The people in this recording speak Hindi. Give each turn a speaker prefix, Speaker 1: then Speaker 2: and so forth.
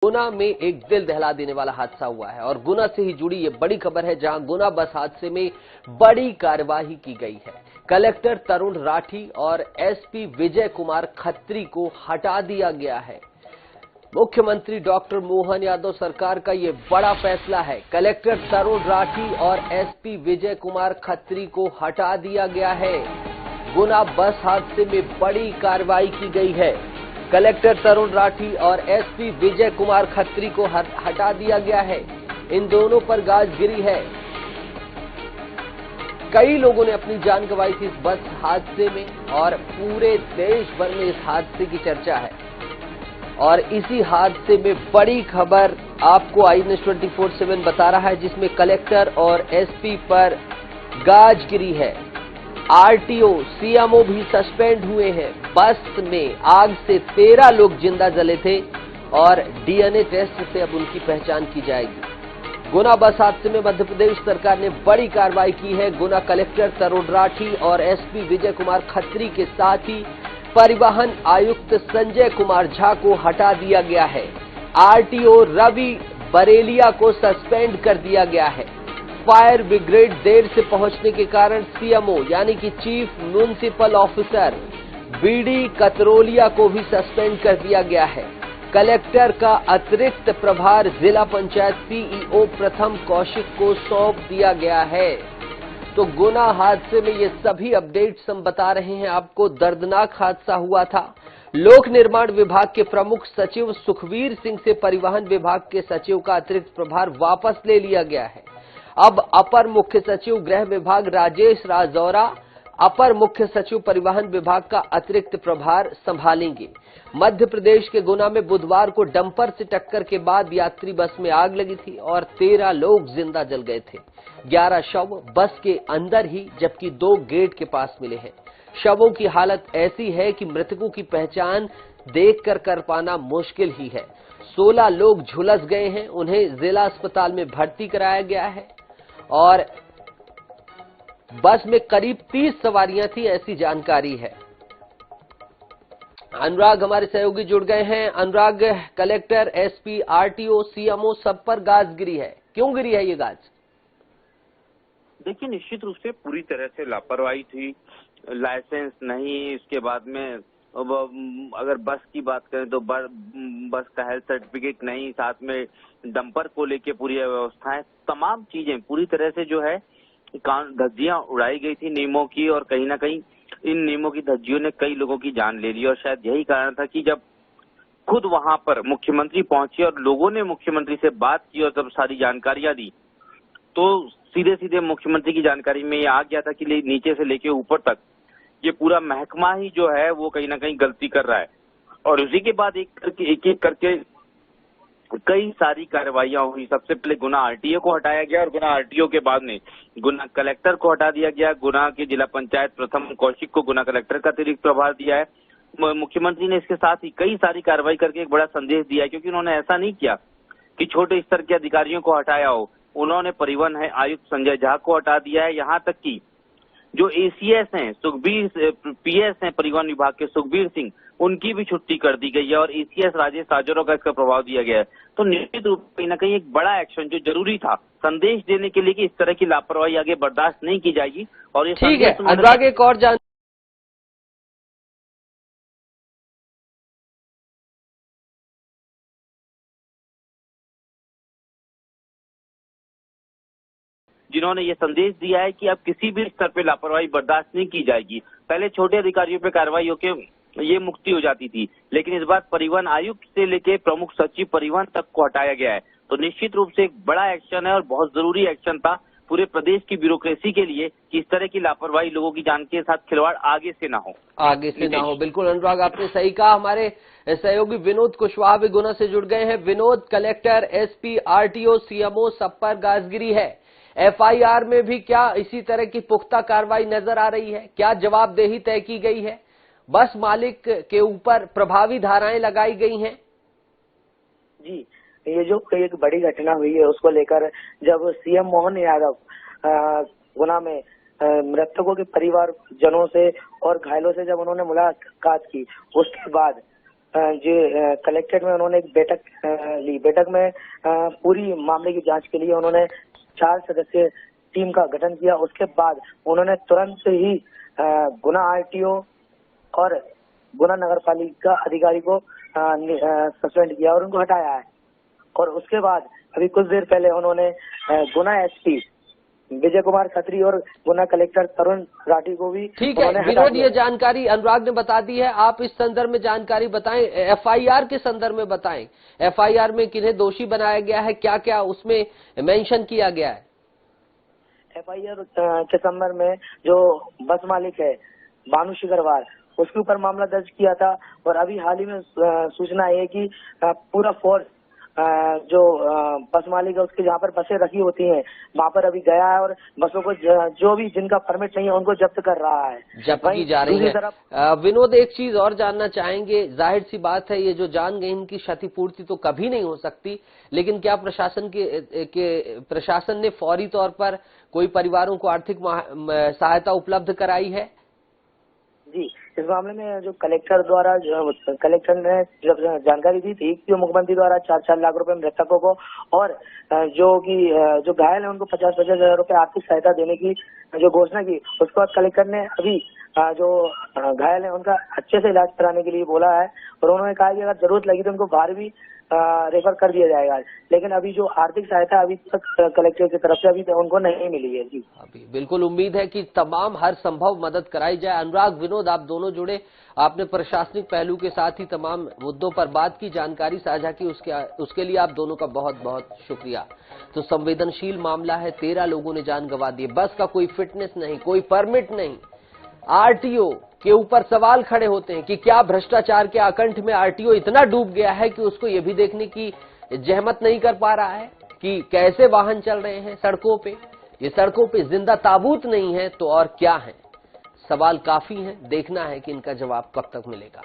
Speaker 1: गुना में एक दिल दहला देने वाला हादसा हुआ है और गुना से ही जुड़ी ये बड़ी खबर है, जहां गुना बस हादसे में बड़ी कार्यवाही की गई है। कलेक्टर तरुण राठी और एसपी विजय कुमार खत्री को हटा दिया गया है। मुख्यमंत्री डॉक्टर मोहन यादव सरकार का ये बड़ा फैसला है। कलेक्टर तरुण राठी और एसपी विजय कुमार खत्री को हटा दिया गया है। गुना बस हादसे में बड़ी कार्रवाई की गई है। कलेक्टर तरुण राठी और एसपी विजय कुमार खत्री को हटा दिया गया है। इन दोनों पर गाज गिरी है। कई लोगों ने अपनी जान गंवाई थी इस बस हादसे में और पूरे देश भर में इस हादसे की चर्चा है। और इसी हादसे में बड़ी खबर आपको आई न्यूज़ 24/7 बता रहा है, जिसमें कलेक्टर और एसपी पर गाज गिरी है। आरटीओ, सीएमओ भी सस्पेंड हुए हैं। बस में आग से 13 लोग जिंदा जले थे और डीएनए टेस्ट से अब उनकी पहचान की जाएगी। गुना बस हादसे में मध्य प्रदेश सरकार ने बड़ी कार्रवाई की है। गुना कलेक्टर तरुण राठी और एसपी विजय कुमार खत्री के साथ ही परिवहन आयुक्त संजय कुमार झा को हटा दिया गया है। आरटीओ रवि बरेलिया को सस्पेंड कर दिया गया है। फायर ब्रिगेड देर से पहुंचने के कारण सीएमओ यानी कि chief municipal officer BD Katrolia को भी सस्पेंड कर दिया गया है। कलेक्टर का अतिरिक्त प्रभार जिला पंचायत सीईओ प्रथम कौशिक को सौंप दिया गया है। तो गुना हादसे में ये सभी अपडेट्स हम बता रहे हैं आपको। दर्दनाक हादसा हुआ था। लोक निर्माण विभाग के प्रमुख सचिव सुखवीर सिंह से परिवहन विभाग के सचिव का अतिरिक्त प्रभार वापस ले लिया गया है। अब अपर मुख्य सचिव गृह विभाग राजेश राजौरा अपर मुख्य सचिव परिवहन विभाग का अतिरिक्त प्रभार संभालेंगे। मध्य प्रदेश के गुना में बुधवार को डंपर से टक्कर के बाद यात्री बस में आग लगी थी और 13 लोग जिंदा जल गए थे। 11 शव बस के अंदर ही, जबकि 2 गेट के पास मिले हैं। शवों की हालत ऐसी है कि मृतकों की पहचान देखकर कर पाना मुश्किल ही है। 16 लोग झुलस गए हैं। उन्हें जिला अस्पताल में भर्ती कराया गया है और बस में करीब 30 सवारियां थी, ऐसी जानकारी है। अनुराग हमारे सहयोगी जुड़ गए हैं। अनुराग, कलेक्टर, एसपी, आरटीओ, सीएमओ सब पर गाज गिरी है। क्यों गिरी है ये गाज?
Speaker 2: देखिए, निश्चित रूप से पूरी तरह से लापरवाही थी। लाइसेंस नहीं, इसके बाद में अगर बस की बात करें तो बस का हेल्थ सर्टिफिकेट नहीं, साथ में डंपर को लेके पूरी व्यवस्थाएं, तमाम चीजें पूरी तरह से जो है धज्जियां उड़ाई गई थी नियमों की। और कहीं ना कहीं इन नियमों की धज्जियों ने कई लोगों की जान ले ली। और शायद यही कारण था कि जब खुद वहां पर मुख्यमंत्री पहुंचे और लोगों ने मुख्यमंत्री से बात की और जब सारी जानकारियां दी, तो सीधे सीधे मुख्यमंत्री की जानकारी में ये आ गया था कि नीचे से लेके ऊपर तक ये पूरा महकमा ही जो है वो कहीं ना कहीं गलती कर रहा है। और उसी के बाद एक एक करके कई सारी कार्रवाइयां हुई। सबसे पहले गुना आरटीओ को हटाया गया और गुना आरटीओ के बाद में गुना कलेक्टर को हटा दिया गया। गुना के जिला पंचायत प्रथम कौशिक को गुना कलेक्टर का अतिरिक्त प्रभार दिया है। मुख्यमंत्री ने इसके साथ ही कई सारी कार्रवाई करके एक बड़ा संदेश दिया है, क्योंकि उन्होंने ऐसा नहीं किया कि छोटे स्तर के अधिकारियों को हटाया हो। उन्होंने परिवहन आयुक्त संजय झा को हटा दिया है। यहाँ तक कि जो एसीएस हैं, पीएस हैं परिवहन विभाग के सुखबीर सिंह, उनकी भी छुट्टी कर दी गई है और एसीएस राजेश राजौरा का इसका प्रभाव दिया गया है। तो निश्चित रूप से कहीं ना कहीं एक बड़ा एक्शन जो जरूरी था, संदेश देने के लिए कि इस तरह की लापरवाही आगे बर्दाश्त नहीं की जाएगी। और ये
Speaker 1: ठीक है अनुराग, एक और जान
Speaker 2: जिन्होंने ये संदेश दिया है कि अब किसी भी स्तर पे लापरवाही बर्दाश्त नहीं की जाएगी। पहले छोटे अधिकारियों पे कार्रवाई होकर ये मुक्ति हो जाती थी, लेकिन इस बार परिवहन आयुक्त से लेके प्रमुख सचिव परिवहन तक को हटाया गया है। तो निश्चित रूप से एक बड़ा एक्शन है और बहुत जरूरी एक्शन था पूरे प्रदेश की ब्यूरोक्रेसी के लिए कि इस तरह की लापरवाही, लोगों की जान के साथ खिलवाड़ आगे से ना हो।
Speaker 1: बिल्कुल अनुराग, आपने सही कहा। हमारे सहयोगी विनोद कुशवाहा भी गुना से जुड़ गए हैं। Vinod, collector, SP, RTO, CMO सब पर गाजगिरी है। एफआईआर में भी क्या इसी तरह की पुख्ता कार्रवाई नजर आ रही है? क्या जवाबदेही तय की गई है? बस मालिक के ऊपर प्रभावी धाराएं लगाई गई हैं?
Speaker 3: जी, ये जो एक बड़ी घटना हुई है उसको लेकर जब सीएम मोहन यादव गुना में मृतकों के परिवार जनों से और घायलों से जब उन्होंने मुलाकात की, उसके बाद जो कलेक्ट्रेट में उन्होंने एक बैठक ली। बैठक में पूरी मामले की जांच के लिए उन्होंने 4 सदस्यीय टीम का गठन किया। उसके बाद उन्होंने तुरंत ही गुना आरटीओ और गुना नगर पालिका अधिकारी को सस्पेंड किया और उनको हटाया है। और उसके बाद अभी कुछ देर पहले उन्होंने गुना एसपी विजय कुमार खत्री और गुना कलेक्टर तरुण राठी को भी
Speaker 1: ठीक है विनोद, ये जानकारी अनुराग ने बता दी है। आप इस संदर्भ में जानकारी बताएं, एफआईआर के संदर्भ में बताएं। एफआईआर में किन्हें दोषी बनाया गया है, क्या क्या उसमें मेंशन किया गया है?
Speaker 3: एफआईआर के संदर्भ में जो बस मालिक है भानु शिकरवार, उसके ऊपर मामला दर्ज किया था। और अभी हाल ही में सूचना है कि पूरा फोर्स जो बस मालिक है उसके जहाँ पर बसें रखी होती हैं वहाँ पर अभी गया है और बसों को जो भी जिनका परमिट नहीं है उनको जब्त कर रहा है,
Speaker 1: जब्त की जा रही है। विनोद, एक चीज और जानना चाहेंगे, जाहिर सी बात है ये जो जान गई इनकी क्षतिपूर्ति तो कभी नहीं हो सकती, लेकिन क्या प्रशासन ने फौरी तौर पर कोई परिवारों को आर्थिक सहायता उपलब्ध कराई है?
Speaker 3: जी, इस मामले में जो कलेक्टर ने जब जानकारी दी थी कि मुख्यमंत्री द्वारा 4-4 लाख रुपए मृतकों को और जो घायल है उनको 50-50 हजार रुपए आर्थिक सहायता देने की जो घोषणा की, उसके बाद कलेक्टर ने अभी जो घायल है उनका अच्छे से इलाज कराने के लिए बोला है। और उन्होंने कहा कि अगर जरूरत लगी तो उनको बाहर भी रेफर कर दिया जाएगा। लेकिन अभी जो आर्थिक सहायता अभी तक कलेक्टर की तरफ से अभी तक उनको नहीं मिली है। जी
Speaker 1: अभी बिल्कुल उम्मीद है कि तमाम हर संभव मदद कराई जाए। अनुराग, विनोद, आप दोनों जुड़े, आपने प्रशासनिक पहलू के साथ ही तमाम मुद्दों पर बात की, जानकारी साझा की, उसके लिए आप दोनों का बहुत बहुत शुक्रिया। तो संवेदनशील मामला है, 13 लोगों ने जान गंवा दी। बस का कोई फिटनेस नहीं, कोई परमिट नहीं, आरटीओ के ऊपर सवाल खड़े होते हैं कि क्या भ्रष्टाचार के आकंठ में आरटीओ इतना डूब गया है कि उसको ये भी देखने की जहमत नहीं कर पा रहा है कि कैसे वाहन चल रहे हैं सड़कों पे। ये सड़कों पे जिंदा ताबूत नहीं है तो और क्या है? सवाल काफी हैं, देखना है कि इनका जवाब कब तक मिलेगा।